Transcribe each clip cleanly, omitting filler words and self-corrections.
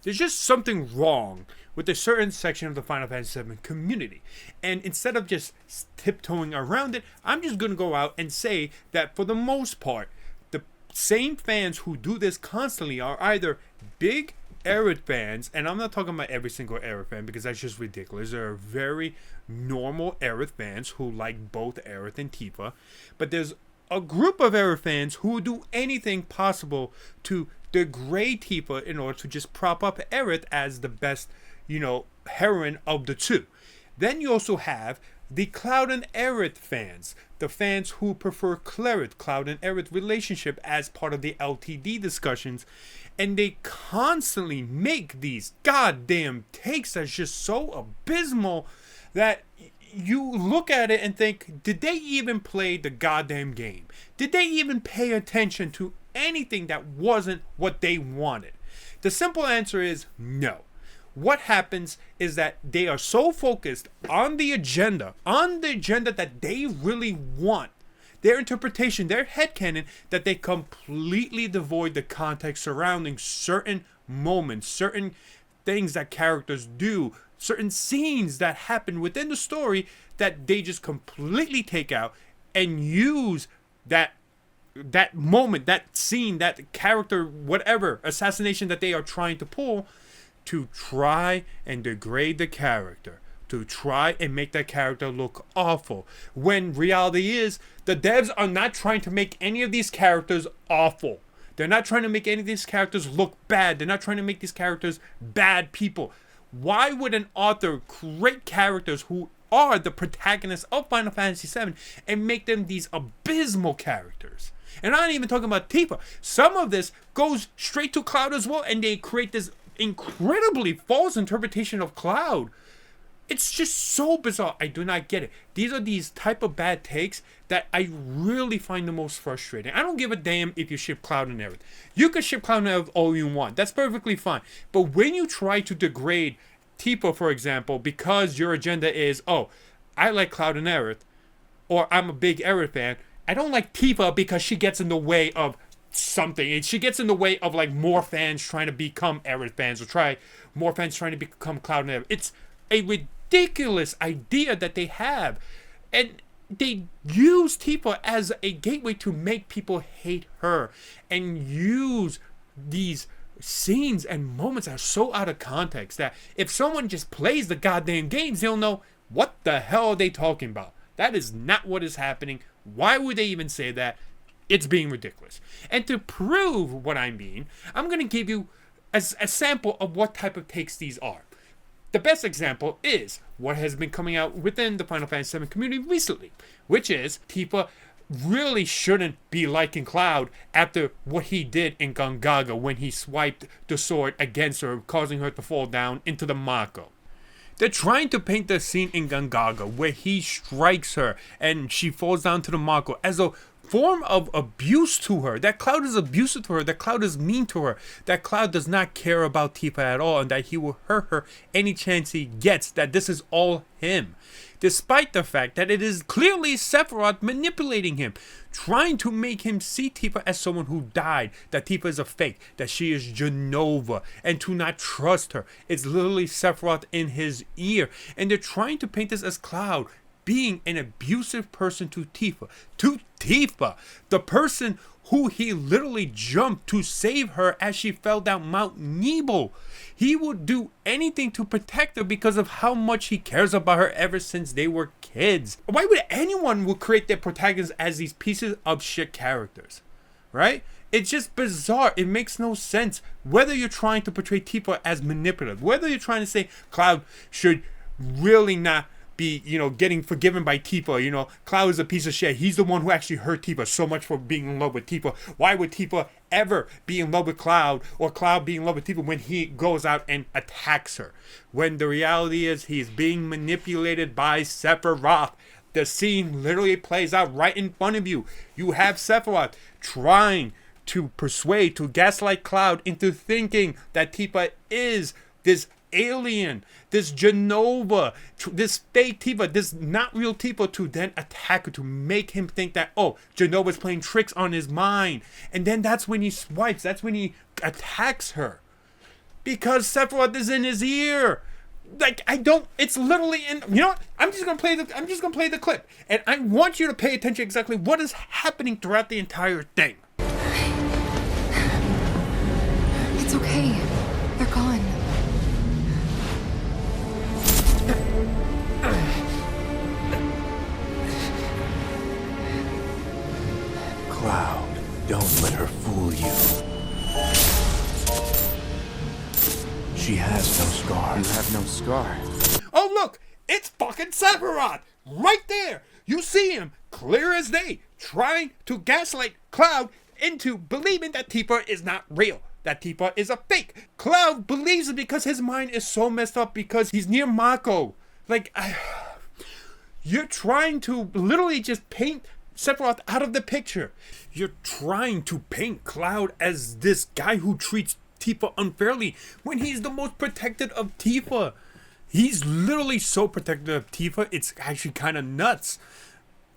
There's just something wrong with a certain section of the Final Fantasy VII community. And instead of just tiptoeing around it, I'm just going to go out and say that for the most part, the same fans who do this constantly are either big Aerith fans, and I'm not talking about every single Aerith fan because that's just ridiculous. There are very normal Aerith fans who like both Aerith and Tifa, but there's a group of Aerith fans who will do anything possible to degrade Tifa in order to just prop up Aerith as the best, heroine of the two. Then you also have the Cloud and Aerith fans, the fans who prefer Cloud and Aerith relationship as part of the LTD discussions, and they constantly make these goddamn takes that's just so abysmal that you look at it and think, did they even play the goddamn game? Did they even pay attention to anything that wasn't what they wanted? The simple answer is no. What happens is that they are so focused on the agenda that they really want, their interpretation, their headcanon, that they completely avoid the context surrounding certain moments, certain things that characters do, certain scenes that happen within the story that they just completely take out and use that moment, that scene, that character, whatever assassination that they are trying to pull to try and degrade the character, to try and make that character look awful. When reality is, the devs are not trying to make any of these characters awful. They're not trying to make any of these characters look bad. They're not trying to make these characters bad people. Why would an author create characters who are the protagonists of Final Fantasy VII and make them these abysmal characters? And I'm not even talking about Tifa. Some of this goes straight to Cloud as well, and they create this incredibly false interpretation of Cloud. It's just so bizarre. I do not get it. These are these type of bad takes that I really find the most frustrating. I don't give a damn if you ship Cloud and Aerith. You can ship Cloud and Aerith all you want. That's perfectly fine. But when you try to degrade Tifa, for example, because your agenda is, oh, I like Cloud and Aerith, or I'm a big Aerith fan, I don't like Tifa because she gets in the way of something. She gets in the way of like more fans trying to become Aerith fans, or more fans trying to become Cloud and Aerith. It's a ridiculous idea that they have, and they use Tifa as a gateway to make people hate her, and use these scenes and moments that are so out of context that if someone just plays the goddamn games, they'll know what the hell are they talking about. That is not what is happening. Why would they even say that? It's being ridiculous. And to prove what I mean, I'm going to give you a sample of what type of takes these are. The best example is what has been coming out within the Final Fantasy VII community recently, which is Tifa really shouldn't be liking Cloud after what he did in Gongaga when he swiped the sword against her, causing her to fall down into the Mako. They're trying to paint the scene in Gongaga where he strikes her and she falls down to the Mako as a form of abuse to her. That Cloud is abusive to her. That Cloud is mean to her. That Cloud does not care about Tifa at all, and that he will hurt her any chance he gets. That this is all him. Despite the fact that it is clearly Sephiroth manipulating him, trying to make him see Tifa as someone who died, that Tifa is a fake, that she is Genova, and to not trust her. It's literally Sephiroth in his ear, and they're trying to paint this as Cloud being an abusive person to Tifa. To Tifa, the person who he literally jumped to save her as she fell down Mount Nebo. He would do anything to protect her because of how much he cares about her ever since they were kids. Why would anyone would create their protagonists as these pieces of shit characters? Right? It's just bizarre. It makes no sense. Whether you're trying to portray Tifa as manipulative, whether you're trying to say Cloud should really not be, getting forgiven by Tifa. Cloud is a piece of shit. He's the one who actually hurt Tifa so much for being in love with Tifa. Why would Tifa ever be in love with Cloud, or Cloud be in love with Tifa when he goes out and attacks her? When the reality is he's being manipulated by Sephiroth. The scene literally plays out right in front of you. You have Sephiroth trying to persuade, to gaslight Cloud into thinking that Tifa is this alien, this Genova, this fake Tifa, this not real Tifa, to then attack her, to make him think that, oh, Genova's playing tricks on his mind. And then that's when he swipes, that's when he attacks her. Because Sephiroth is in his ear. Like, I don't, it's literally in, you know what? I'm just gonna play the clip. And I want you to pay attention exactly what is happening throughout the entire thing. It's okay. They're gone. Cloud, don't let her fool you. She has no scar. You have no scar. Oh, look! It's fucking Sephiroth! Right there! You see him, clear as day, trying to gaslight Cloud into believing that Tifa is not real. That Tifa is a fake. Cloud believes it because his mind is so messed up because he's near Mako. Like, you're trying to literally just paint Sephiroth out of the picture. You're trying to paint Cloud as this guy who treats Tifa unfairly when he's the most protected of Tifa. He's literally so protective of Tifa, it's actually kind of nuts.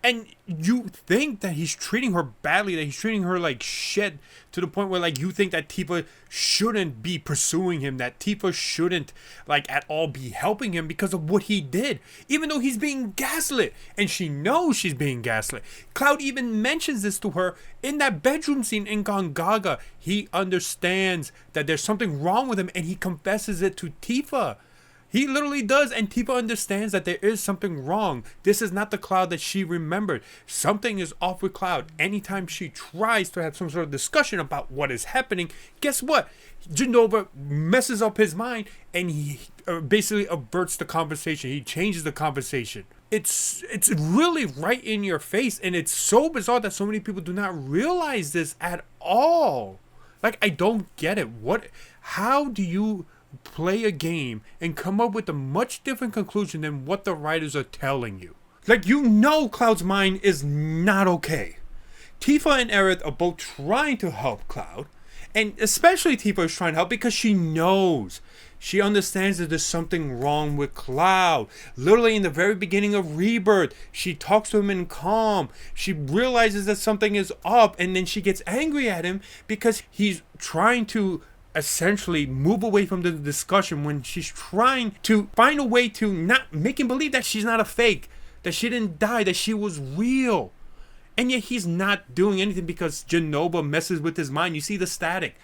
And you think that he's treating her badly, that he's treating her like shit, to the point where like you think that Tifa shouldn't be pursuing him, that Tifa shouldn't like at all be helping him because of what he did, even though he's being gaslit, and she knows she's being gaslit. Cloud even mentions this to her in that bedroom scene in Gongaga. He understands that there's something wrong with him, and he confesses it to Tifa. He literally does, and Tifa understands that there is something wrong. This is not the Cloud that she remembered. Something is off with Cloud. Anytime she tries to have some sort of discussion about what is happening, guess what? Genova messes up his mind, and he basically averts the conversation. He changes the conversation. It's really right in your face, and it's so bizarre that so many people do not realize this at all. Like, I don't get it. How do you play a game and come up with a much different conclusion than what the writers are telling you? Like, you know Cloud's mind is not okay. Tifa and Aerith are both trying to help Cloud, and especially Tifa is trying to help because she knows, she understands that there's something wrong with Cloud. Literally in the very beginning of Rebirth, she talks to him in calm. She realizes that something is up, and then she gets angry at him because he's trying to essentially move away from the discussion when she's trying to find a way to not make him believe that she's not a fake, that she didn't die, that she was real. And yet he's not doing anything because Genova messes with his mind. You see the static.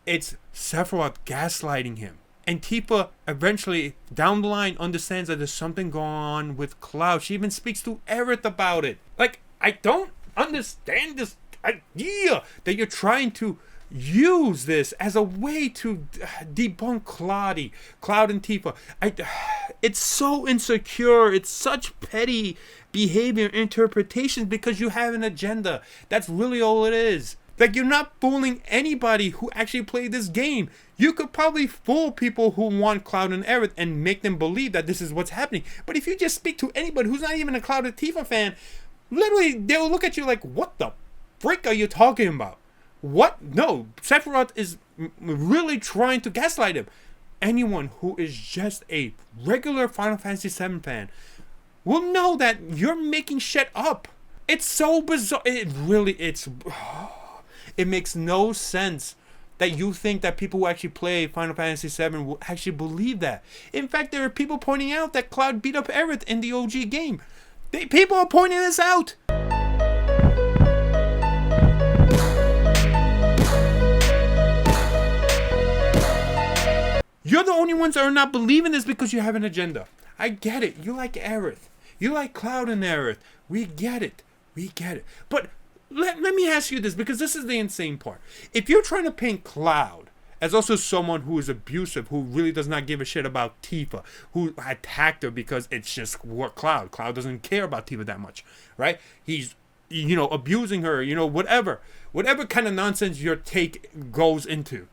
It's Sephiroth gaslighting him. And Tifa eventually, down the line, understands that there's something going on with Cloud. She even speaks to Aerith about it. Like, I don't understand this idea that you're trying to use this as a way to debunk Cloud and Tifa. It's so insecure. It's such petty behavior interpretations because you have an agenda. That's really all it is. Like, you're not fooling anybody who actually played this game. You could probably fool people who want Cloud and Aerith and make them believe that this is what's happening. But if you just speak to anybody who's not even a Cloud and Tifa fan, literally they'll look at you like, what the frick are you talking about? What? No, Sephiroth is really trying to gaslight him. Anyone who is just a regular Final Fantasy VII fan will know that you're making shit up. It's so bizarre. It makes no sense that you think that people who actually play Final Fantasy VII will actually believe that. In fact, there are people pointing out that Cloud beat up Aerith in the OG game. People are pointing this out. You're the only ones that are not believing this because you have an agenda. I get it. You like Aerith. You like Cloud and Aerith. We get it. But let me ask you this, because this is the insane part. If you're trying to paint Cloud as also someone who is abusive, who really does not give a shit about Tifa, who attacked her because it's just what Cloud doesn't care about Tifa that much, right? He's, abusing her, whatever kind of nonsense your take goes into.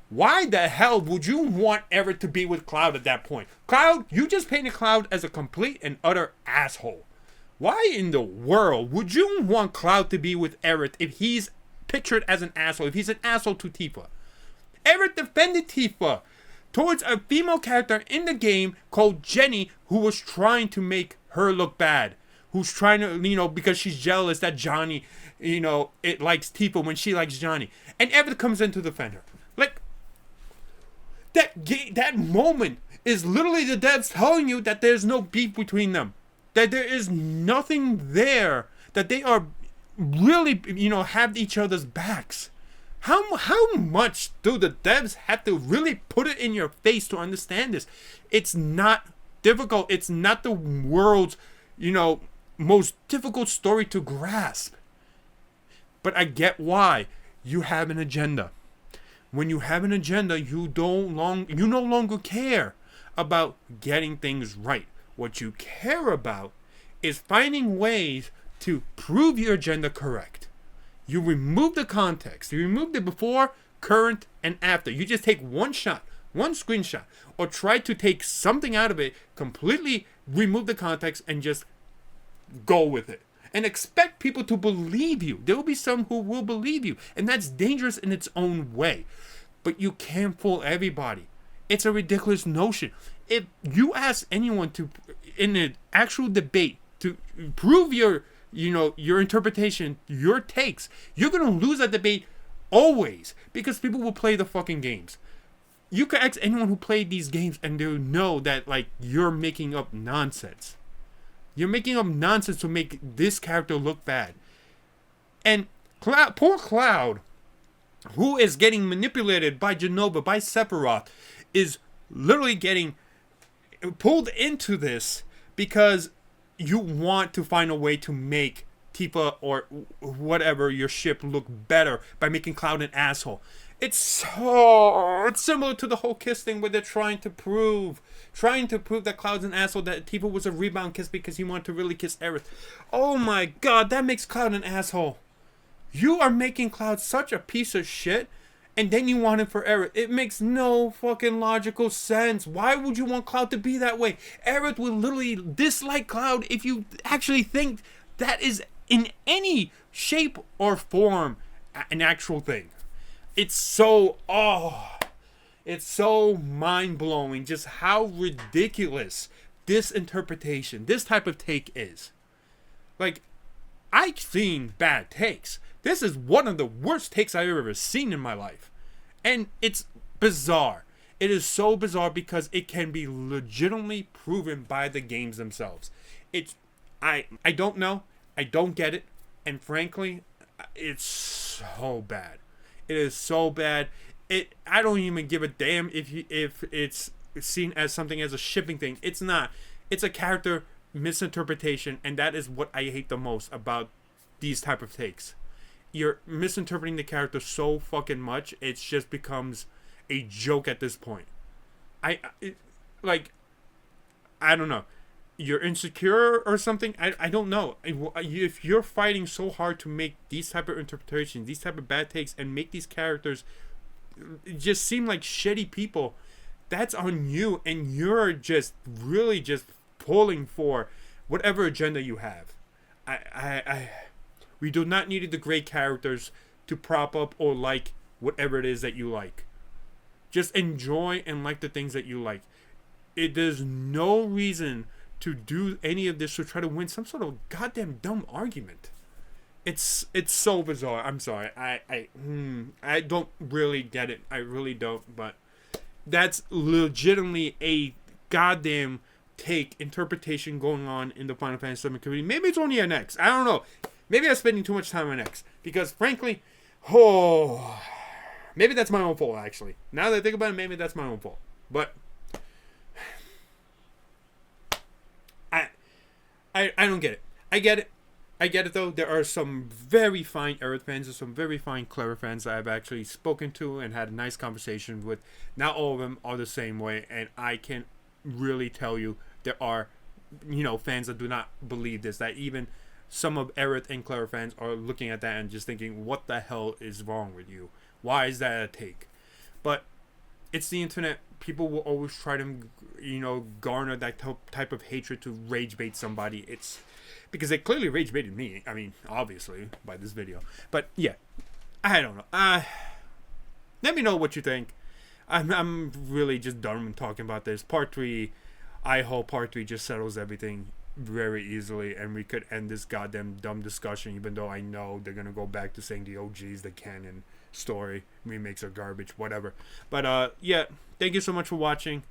Why the hell would you want Aerith to be with Cloud at that point? Cloud, you just painted Cloud as a complete and utter asshole. Why in the world would you want Cloud to be with Aerith if he's pictured as an asshole, if he's an asshole to Tifa? Aerith defended Tifa towards a female character in the game called Jenny, who was trying to make her look bad. Who's trying to, because she's jealous that Johnny, it likes Tifa when she likes Johnny. And Aerith comes in to defend her. Like, That moment is literally the devs telling you that there's no beef between them, that there is nothing there, that they are really, have each other's backs. How much do the devs have to really put it in your face to understand this? It's not difficult. It's not the world's, most difficult story to grasp. But I get why. You have an agenda. When you have an agenda, you no longer care about getting things right. What you care about is finding ways to prove your agenda correct. You remove the context. You remove the before, current, and after. You just take one shot, one screenshot, or try to take something out of it, completely remove the context, and just go with it. And expect people to believe you. There will be some who will believe you. And that's dangerous in its own way. But you can't fool everybody. It's a ridiculous notion. If you ask anyone to, in an actual debate, to prove your interpretation, your takes, you're going to lose that debate always. Because people will play the fucking games. You can ask anyone who played these games and they'll know that, you're making up nonsense. You're making up nonsense to make this character look bad. And poor Cloud, who is getting manipulated by Genova, by Sephiroth, is literally getting pulled into this because you want to find a way to make Tifa or whatever your ship look better by making Cloud an asshole. It's similar to the whole kiss thing where they're trying to prove that Cloud's an asshole, that Tifa was a rebound kiss because he wanted to really kiss Aerith. Oh my god, that makes Cloud an asshole. You are making Cloud such a piece of shit, and then you want him for Aerith. It makes no fucking logical sense. Why would you want Cloud to be that way? Aerith would literally dislike Cloud if you actually think that is in any shape or form an actual thing. It's so mind-blowing just how ridiculous this interpretation, this type of take is. I've seen bad takes. This is one of the worst takes I've ever seen in my life. And it's bizarre. It is so bizarre because it can be legitimately proven by the games themselves. I don't know. I don't get it. And frankly, it's so bad. It is so bad. I don't even give a damn if it's seen as something as a shipping thing. It's not. It's a character misinterpretation, and that is what I hate the most about these type of takes. You're misinterpreting the character so fucking much, it just becomes a joke at this point. I don't know. You're insecure or something? I don't know. If you're fighting so hard to make these type of interpretations, these type of bad takes, and make these characters just seem like shitty people, that's on you, and you're just really just pulling for whatever agenda you have. We do not need the great characters to prop up or like whatever it is that you like. Just enjoy and like the things that you like. There's no reason to do any of this to try to win some sort of goddamn dumb argument. It's so bizarre. I'm sorry. I don't really get it. I really don't. But that's legitimately a goddamn interpretation going on in the Final Fantasy VII community. Maybe it's only an X. I don't know. Maybe I'm spending too much time on X. Because frankly, maybe that's my own fault, actually. Now that I think about it, maybe that's my own fault. But I don't get it. I get it though. There are some very fine Aerith fans and some very fine Clara fans that I've actually spoken to and had a nice conversation with. Not all of them are the same way, and I can really tell you there are, fans that do not believe this. That even some of Aerith and Clara fans are looking at that and just thinking, what the hell is wrong with you? Why is that a take? But it's the internet. People will always try to, garner that type of hatred to rage bait somebody. It's because they clearly rage baited me. I mean, obviously, by this video. But yeah, I don't know. Let me know what you think. I'm really just done talking about this. Part 3, I hope Part 3 just settles everything very easily and we could end this goddamn dumb discussion, even though I know they're going to go back to saying the OG's the canon. story. Remakes are garbage, whatever. But yeah, thank you so much for watching.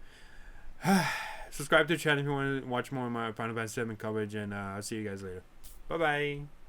Subscribe to the channel if you want to watch more of my Final Fantasy VII coverage, and I'll see you guys later. Bye bye.